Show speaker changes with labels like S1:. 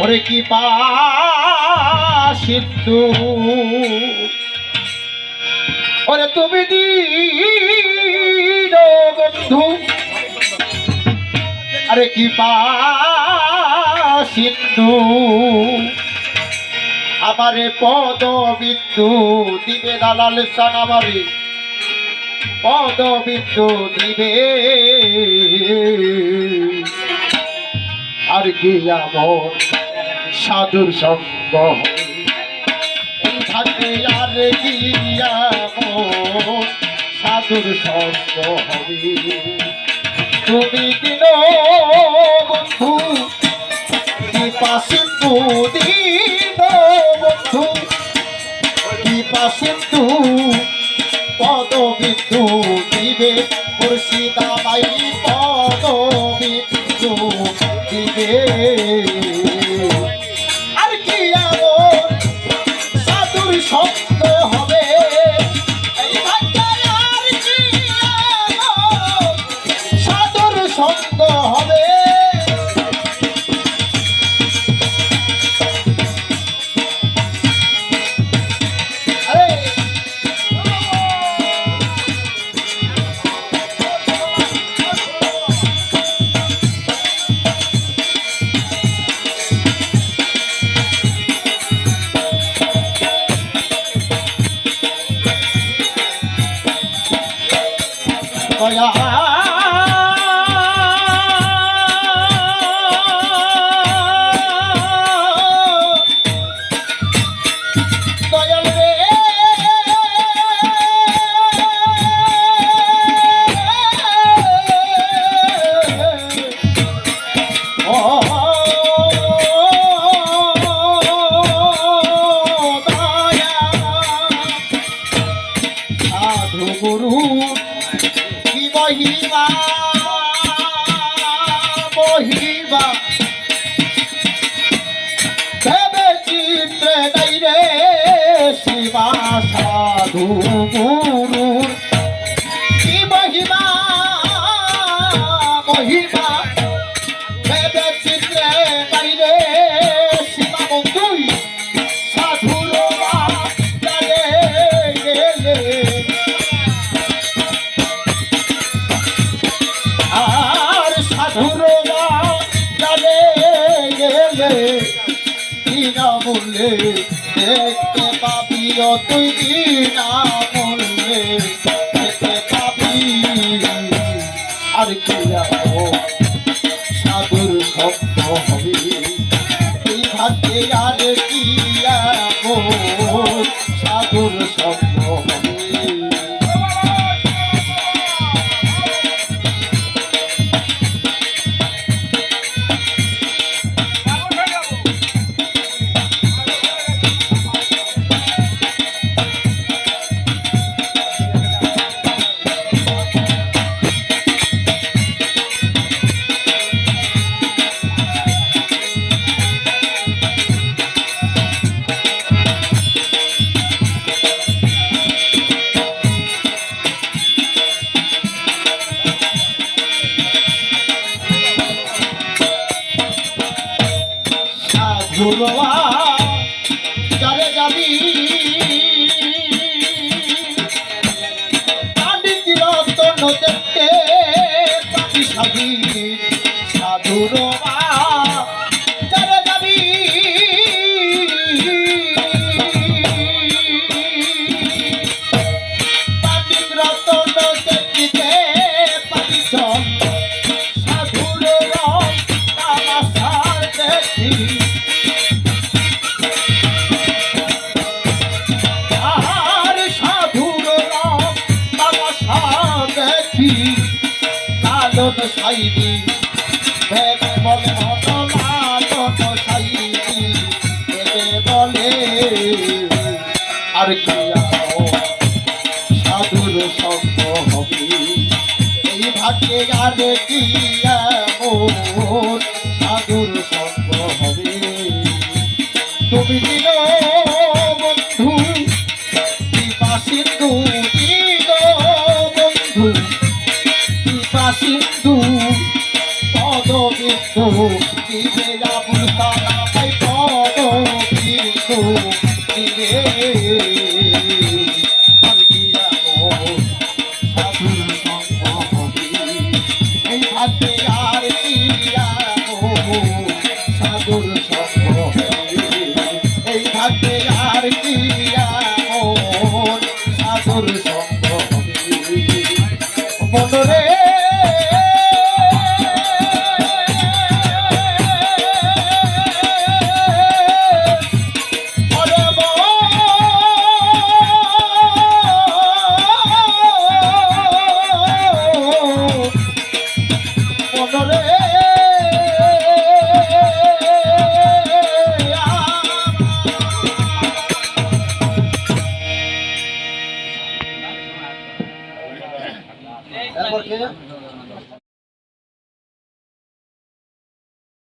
S1: ওরে কি পা সিন্ধু ওরে তুমি দীন বন্ধু আরে কি পা সিন্ধু আমারে পদ বিন্দু দিবে দালাল সান আমারে পদ বিন্দু দিবে আর কি আমার সাধুর সঙ্গ এই ভাগ্যে আর কি আমার সাধুর সঙ্গ হবে তুমি দিন বন্ধু কৃপা সিন্ধু দিন বন্ধু কৃপা সিন্ধু পদ বিন্দু দিবে মুর্শিদাবাই পদ বিন্দু দিবে আর কি এমন সাধুর সঙ্গ হবে এই ভাগ্যে আর কি এমন সাধুর সঙ্গ হবে গুরু কি মহিমা মহিমা ভেবে চিত্রে নাই রে শিবা সাধু গুরু কি মহিমা মহিমা ভেবে চিত্রে নাই রে শিবা বন্ধুই সাধুর জানে গেলে বিনামূল্যে দেখতে পাবি তুই বিনামূল্যে দেখতে পাবি আর কি সাধুর শব্দ হবে এই ভাগ্যে আর কি সাধুর শব্দ হবে গুরুয়া যারে যাবি পাণ্ডিত রতন দেখতে পাবি সাধি সাধুরবা যারে যাবি পাণ্ডিত রতন দেখতে পাবি সাধুরবা তামাশার দেখি লালন সাইদি ভেবে বলে লালন সাইদি ভেবে বলে আর কি সাধুর সঙ্গ হবে এই ভাগ্যে আর কি সাধুর সঙ্গ হবে তুমি দিল বন্ধু কৃপা সিন্ধু দিল বন্ধু কৃপা সিন্ধু পদ বিন্দু দিবে আবুল কালাম সুখী রে